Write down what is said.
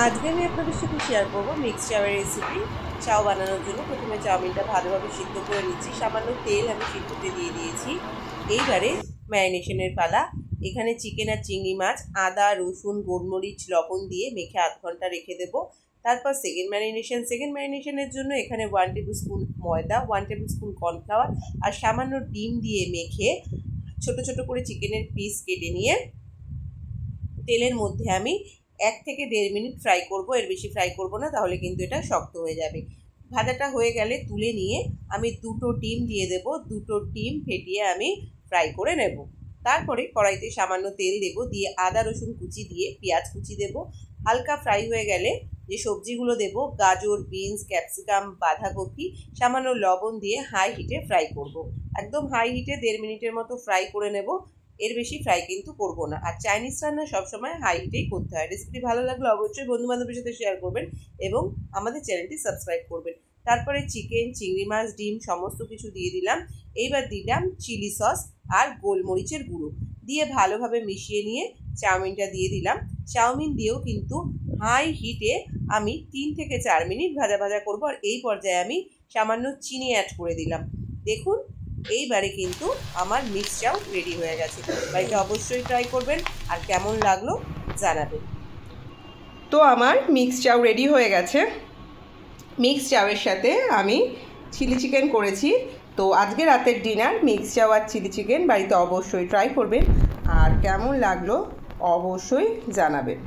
আজকে আমি আপনাদের সাথে শেয়ার করবো মিক্স চাউয়ের রেসিপি। চাউ বানানোর জন্য প্রথমে চাউমিনটা ভালোভাবে সিদ্ধ করে নিচ্ছি। সামান্য তেল আমি সিদ্ধতে দিয়ে দিয়েছি। এইবারে ম্যারিনেশনের পালা। এখানে চিকেন আর চিংড়ি মাছ, আদা, রসুন, গোলমরিচ, লবণ দিয়ে মেখে আধ ঘন্টা রেখে দেবো। তারপর সেকেন্ড ম্যারিনেশনের জন্য এখানে 1 টেবিল স্পুন ময়দা, 1 টেবিল স্পুন কর্নফ্লাওয়ার আর সামান্য ডিম দিয়ে মেখে ছোট ছোট করে চিকেনের পিস কেটে নিয়ে তেলের মধ্যে আমি 1 থেকে 1.5 মিনিট ফ্রাই করব। এর বেশি ফ্রাই করব না, তাহলে কিন্তু এটা শক্ত হয়ে যাবে। ভাজাটা হয়ে গেলে তুলে নিয়ে আমি 2টো ডিম দিয়ে দেব। 2টো ডিম ফেটিয়ে আমি ফ্রাই করে নেব। তারপরে কড়াইতে সামান্য তেল দেব, দিয়ে আদা রসুন কুচি দিয়ে পেঁয়াজ কুচি দেব। হালকা ফ্রাই হয়ে গেলে যে সবজিগুলো দেব, গাজর, বিনস, ক্যাপসিকাম, বাঁধাকপি, সামান্য লবণ দিয়ে হাই হিটে ফ্রাই করব। একদম হাই হিটে 1.5 মিনিটের মতো ফ্রাই করে নেব। এর বেশি ফ্রাই কিন্তু করবো না। আর চাইনিজ রান্না সবসময় হাই হিটেই করতে হয়। রেসিপি ভালো লাগলে অবশ্যই বন্ধু বান্ধবের সাথে শেয়ার করবেন এবং আমাদের চ্যানেলটি সাবস্ক্রাইব করবেন। তারপরে চিকেন, চিংড়ি মাছ, ডিম সমস্ত কিছু দিয়ে দিলাম। এইবার দিলাম চিলি সস আর গোলমরিচের গুঁড়ো দিয়ে ভালোভাবে মিশিয়ে নিয়ে চাউমিনটা দিয়ে দিলাম। চাউমিন দিয়েও কিন্তু হাই হিটে আমি 3 থেকে 4 মিনিট ভাজা ভাজা করবো। আর এই পর্যায়ে আমি সামান্য চিনি অ্যাড করে দিলাম। দেখুন, এইবারে কিন্তু আমার মিক্স চাউ রেডি হয়ে গেছে। বাড়িতে অবশ্যই ট্রাই করবেন আর কেমন লাগলো জানাবেন। তো আমার মিক্স চাউ রেডি হয়ে গেছে। মিক্স চাউয়ের সাথে আমি চিলি চিকেন করেছি। তো আজকে রাতের ডিনার মিক্স চাউ আর চিলি চিকেন। বাড়িতে অবশ্যই ট্রাই করবেন আর কেমন লাগলো অবশ্যই জানাবেন।